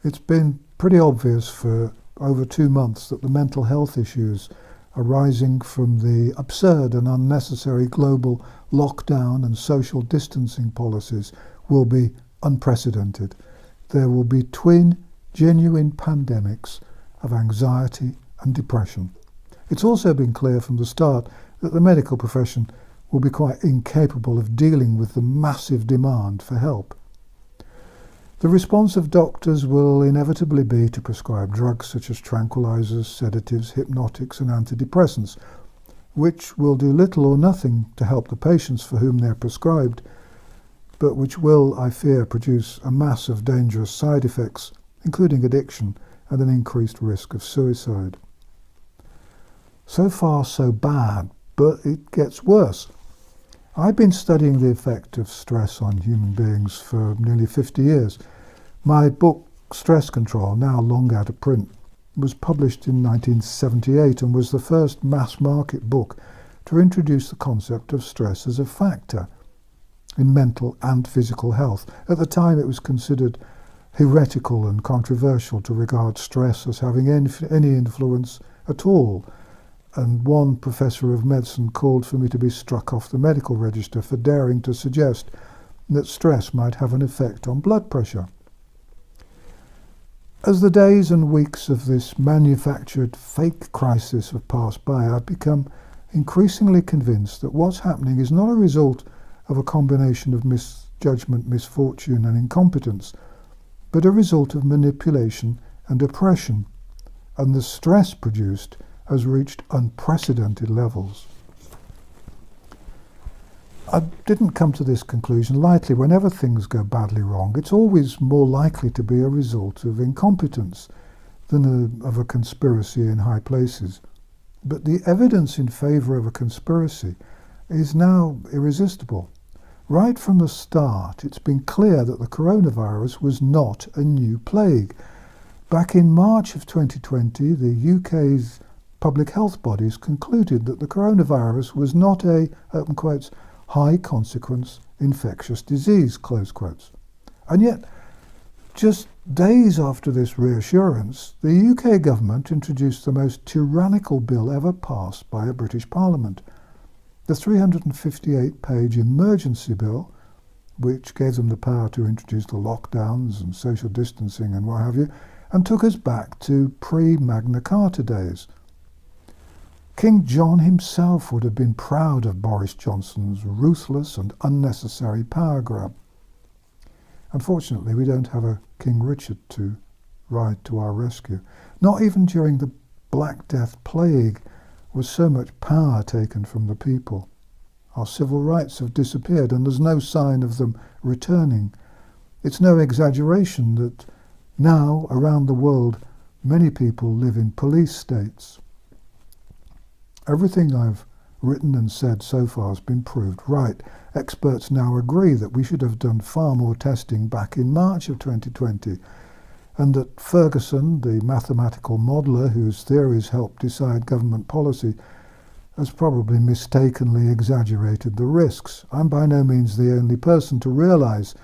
It's been pretty obvious for over 2 months that the mental health issues arising from the absurd and unnecessary global lockdown and social distancing policies will be unprecedented. There will be twin genuine pandemics of anxiety and depression. It's also been clear from the start that the medical profession will be quite incapable of dealing with the massive demand for help. The response of doctors will inevitably be to prescribe drugs such as tranquilizers, sedatives, hypnotics and antidepressants, which will do little or nothing to help the patients for whom they're prescribed, but which will, I fear, produce a mass of dangerous side effects, including addiction and an increased risk of suicide. So far, so bad, but it gets worse. I've been studying the effect of stress on human beings for nearly 50 years. My book, Stress Control, now long out of print, was published in 1978 and was the first mass-market book to introduce the concept of stress as a factor in mental and physical health. At the time, it was considered heretical and controversial to regard stress as having any influence at all, and one professor of medicine called for me to be struck off the medical register for daring to suggest that stress might have an effect on blood pressure. As the days and weeks of this manufactured fake crisis have passed by, I've become increasingly convinced that what's happening is not a result of a combination of misjudgment, misfortune and incompetence, but a result of manipulation and oppression, and the stress produced has reached unprecedented levels. I didn't come to this conclusion lightly. Whenever things go badly wrong, it's always more likely to be a result of incompetence than of a conspiracy in high places. But the evidence in favour of a conspiracy is now irresistible. Right from the start, it's been clear that the coronavirus was not a new plague. Back in March of 2020, the UK's public health bodies concluded that the coronavirus was not a, open quotes, high-consequence infectious disease, close quotes. And yet, just days after this reassurance, the UK government introduced the most tyrannical bill ever passed by a British Parliament. The 358-page emergency bill, which gave them the power to introduce the lockdowns and social distancing and what have you, and took us back to pre-Magna Carta days. King John himself would have been proud of Boris Johnson's ruthless and unnecessary power grab. Unfortunately, we don't have a King Richard to ride to our rescue. Not even during the Black Death plague was so much power taken from the people. Our civil rights have disappeared and there's no sign of them returning. It's no exaggeration that now, around the world, many people live in police states. Everything I've written and said so far has been proved right. Experts now agree that we should have done far more testing back in March of 2020, and that Ferguson, the mathematical modeller whose theories helped decide government policy, has probably mistakenly exaggerated the risks. I'm by no means the only person to realise,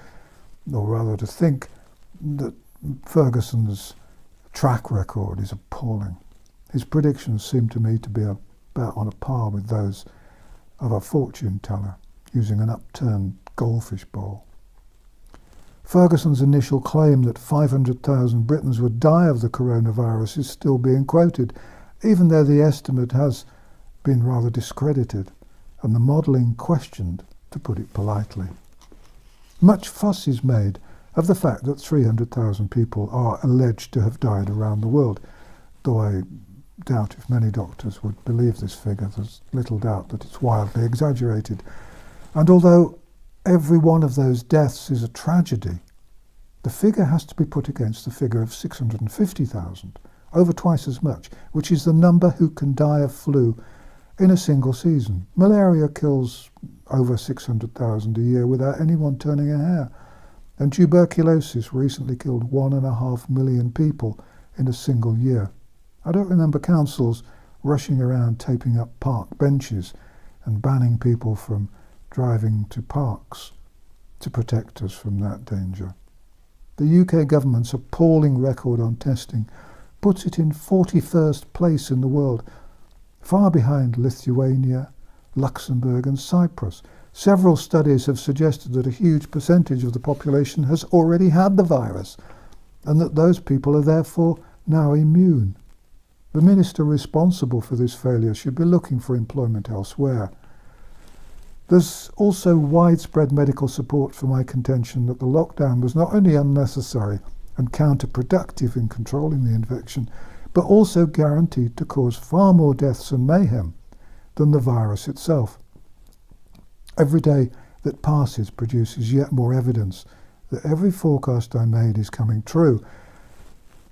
or rather to think, that Ferguson's track record is appalling. His predictions seem to me to be about on a par with those of a fortune teller using an upturned goldfish bowl. Ferguson's initial claim that 500,000 Britons would die of the coronavirus is still being quoted, even though the estimate has been rather discredited and the modelling questioned, to put it politely. Much fuss is made of the fact that 300,000 people are alleged to have died around the world, though I doubt if many doctors would believe this figure. There's little doubt that it's wildly exaggerated. And although every one of those deaths is a tragedy, the figure has to be put against the figure of 650,000, over twice as much, which is the number who can die of flu in a single season. Malaria kills over 600,000 a year without anyone turning a hair. And tuberculosis recently killed 1.5 million people in a single year. I don't remember councils rushing around taping up park benches and banning people from driving to parks to protect us from that danger. the UK government's appalling record on testing puts it in 41st place in the world, far behind Lithuania, Luxembourg and Cyprus. Several studies have suggested that a huge percentage of the population has already had the virus, and that those people are therefore now immune. The minister responsible for this failure should be looking for employment elsewhere. There's also widespread medical support for my contention that the lockdown was not only unnecessary and counterproductive in controlling the infection, but also guaranteed to cause far more deaths and mayhem than the virus itself. Every day that passes produces yet more evidence that every forecast I made is coming true.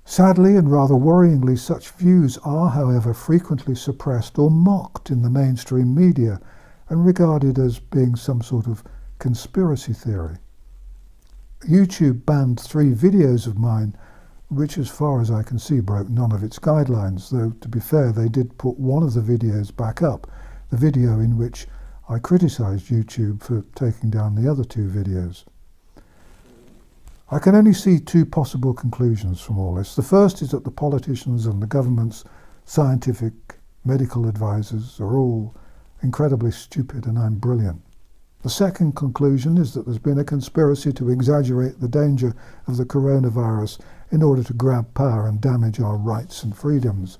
Sadly and rather worryingly, such views are, however, frequently suppressed or mocked in the mainstream media and regarded as being some sort of conspiracy theory. YouTube banned 3 videos of mine, which as far as I can see broke none of its guidelines, though to be fair they did put one of the videos back up, the video in which I criticised YouTube for taking down the other 2 videos. I can only see 2 possible conclusions from all this. The first is that the politicians and the government's scientific medical advisors are all incredibly stupid and I'm brilliant. The second conclusion is that there's been a conspiracy to exaggerate the danger of the coronavirus in order to grab power and damage our rights and freedoms.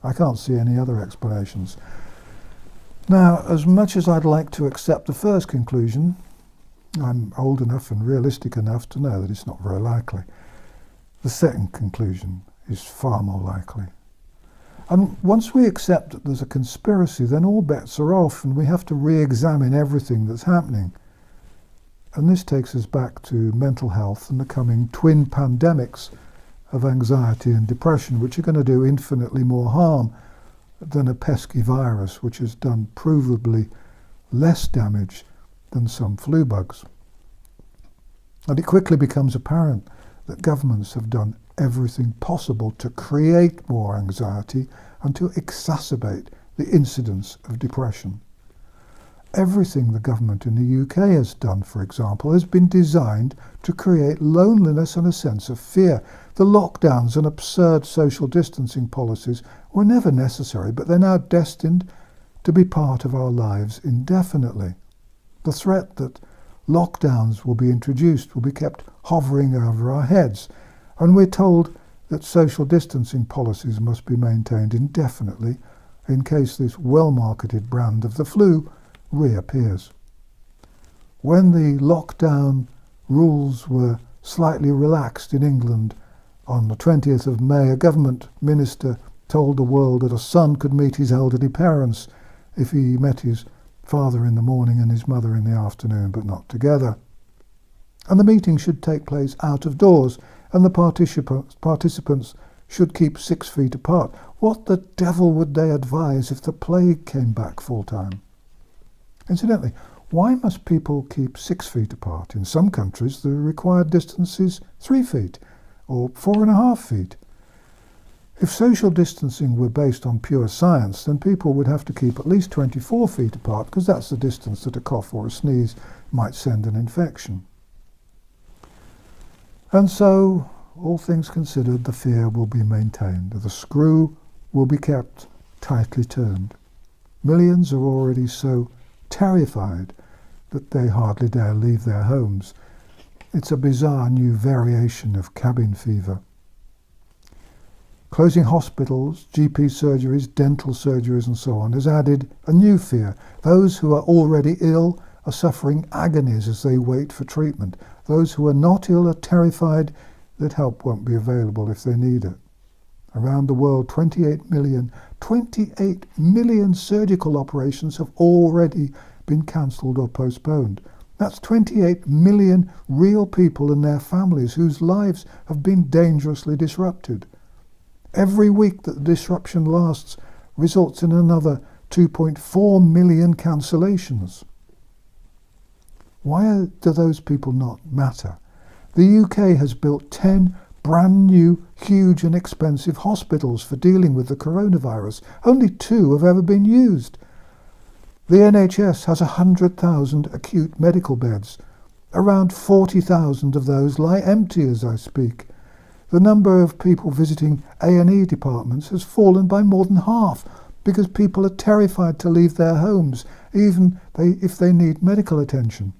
I can't see any other explanations. Now, as much as I'd like to accept the first conclusion, I'm old enough and realistic enough to know that it's not very likely. The second conclusion is far more likely. And once we accept that there's a conspiracy, then all bets are off and we have to re-examine everything that's happening. And this takes us back to mental health and the coming twin pandemics of anxiety and depression, which are going to do infinitely more harm than a pesky virus, which has done provably less damage than some flu bugs. And it quickly becomes apparent that governments have done everything possible to create more anxiety and to exacerbate the incidence of depression. Everything the government in the UK has done, for example, has been designed to create loneliness and a sense of fear. The lockdowns and absurd social distancing policies were never necessary, but they're now destined to be part of our lives indefinitely. The threat that lockdowns will be introduced will be kept hovering over our heads, and we're told that social distancing policies must be maintained indefinitely in case this well-marketed brand of the flu reappears. When the lockdown rules were slightly relaxed in England on the 20th of May, a government minister told the world that a son could meet his elderly parents if he met his father in the morning and his mother in the afternoon, but not together. And the meeting should take place out of doors, and the participants should keep 6 feet apart. What the devil would they advise if the plague came back full-time? Incidentally, why must people keep 6 feet apart? In some countries, the required distance is 3 feet or 4.5 feet. If social distancing were based on pure science, then people would have to keep at least 24 feet apart, because that's the distance that a cough or a sneeze might send an infection. And so, all things considered, the fear will be maintained. The screw will be kept tightly turned. Millions are already so terrified that they hardly dare leave their homes. It's a bizarre new variation of cabin fever. Closing hospitals, GP surgeries, dental surgeries and so on has added a new fear. Those who are already ill are suffering agonies as they wait for treatment. Those who are not ill are terrified that help won't be available if they need it. Around the world, 28 million surgical operations have already been cancelled or postponed. That's 28 million real people and their families whose lives have been dangerously disrupted. Every week that the disruption lasts results in another 2.4 million cancellations. Why do those people not matter? The UK has built 10 brand new, huge and expensive hospitals for dealing with the coronavirus. Only 2 have ever been used. The NHS has 100,000 acute medical beds, Around 40,000 of those lie empty as I speak. The number of people visiting A&E departments has fallen by more than half because people are terrified to leave their homes, even if they need medical attention.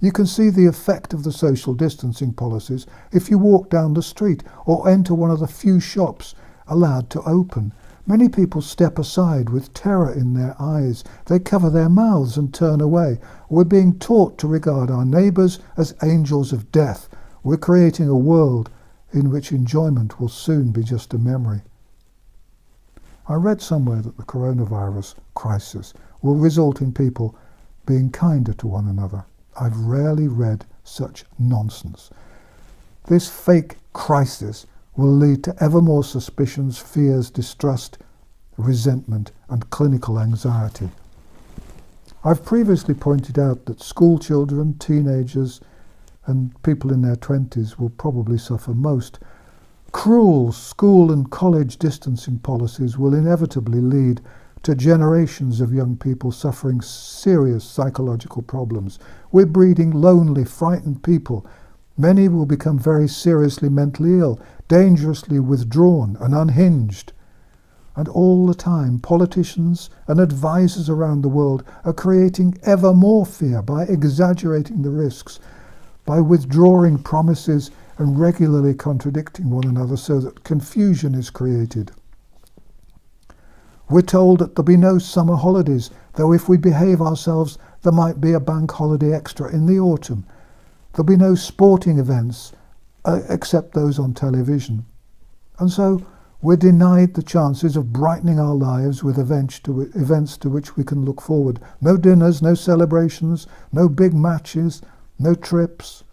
You can see the effect of the social distancing policies if you walk down the street or enter one of the few shops allowed to open. Many people step aside with terror in their eyes. They cover their mouths and turn away. We're being taught to regard our neighbours as angels of death. We're creating a world in which enjoyment will soon be just a memory. I read somewhere that the coronavirus crisis will result in people being kinder to one another. I've rarely read such nonsense. This fake crisis will lead to ever more suspicions, fears, distrust, resentment, and clinical anxiety. I've previously pointed out that school children, teenagers, and people in their 20s will probably suffer most. Cruel school and college distancing policies will inevitably lead to generations of young people suffering serious psychological problems. We're breeding lonely, frightened people. Many will become very seriously mentally ill, dangerously withdrawn and unhinged. And all the time, politicians and advisors around the world are creating ever more fear by exaggerating the risks, by withdrawing promises and regularly contradicting one another so that confusion is created. We're told that there'll be no summer holidays, though if we behave ourselves, there might be a bank holiday extra in the autumn. There'll be no sporting events, except those on television. And so we're denied the chances of brightening our lives with events to which we can look forward. No dinners, no celebrations, no big matches, no trips.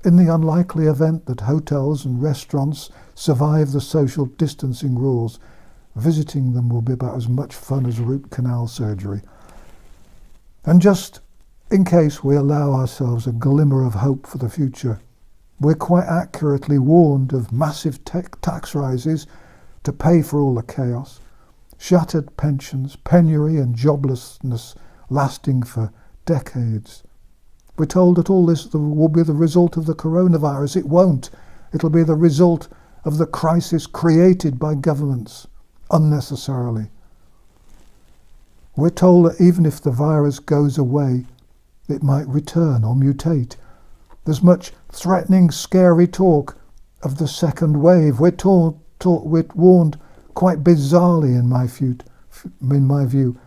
In the unlikely event that hotels and restaurants survive the social distancing rules, visiting them will be about as much fun as root canal surgery. And just in case we allow ourselves a glimmer of hope for the future, we're quite accurately warned of massive tax rises to pay for all the chaos, shattered pensions, penury and joblessness lasting for decades. We're told that all this will be the result of the coronavirus. It won't. It'll be the result of the crisis created by governments unnecessarily. We're told that even if the virus goes away, it might return or mutate. There's much threatening, scary talk of the second wave. We're warned quite bizarrely, in my view,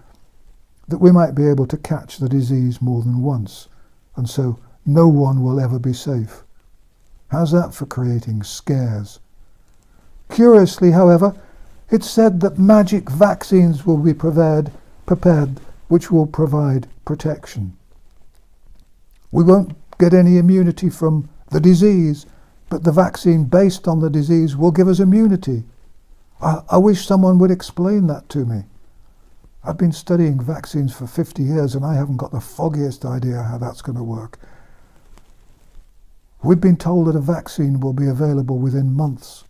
that we might be able to catch the disease more than once, and so no one will ever be safe. How's that for creating scares? Curiously, however, it's said that magic vaccines will be prepared which will provide protection. We won't get any immunity from the disease, but the vaccine based on the disease will give us immunity. I wish someone would explain that to me. I've been studying vaccines for 50 years and I haven't got the foggiest idea how that's going to work. We've been told that a vaccine will be available within months,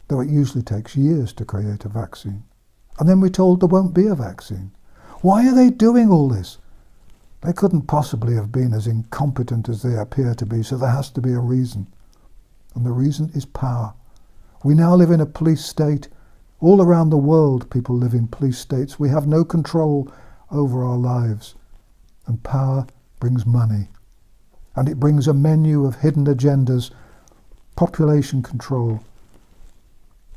though it usually takes years to create a vaccine. And then we're told there won't be a vaccine. Why are they doing all this? They couldn't possibly have been as incompetent as they appear to be, so there has to be a reason. And the reason is power. We now live in a police state. All around the world, people live in police states. We have no control over our lives. And power brings money. And it brings a menu of hidden agendas, population control,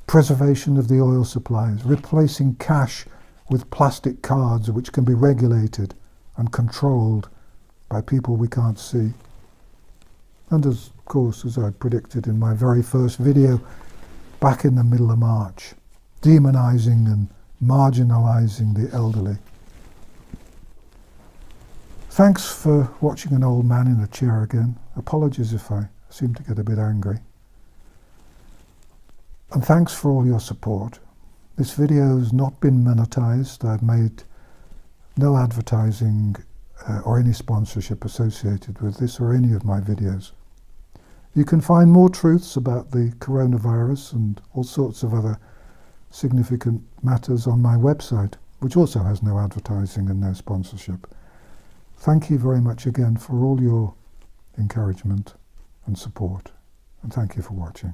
preservation of the oil supplies, replacing cash with plastic cards which can be regulated and controlled by people we can't see. And of course, as I predicted in my very first video back in the middle of March, demonizing and marginalizing the elderly. Thanks for watching an old man in a chair again. Apologies if I seem to get a bit angry. And thanks for all your support. This video has not been monetized. I've made no advertising or any sponsorship associated with this or any of my videos. You can find more truths about the coronavirus and all sorts of other significant matters on my website, which also has no advertising and no sponsorship. thank you very much again for all your encouragement and support, and thank you for watching.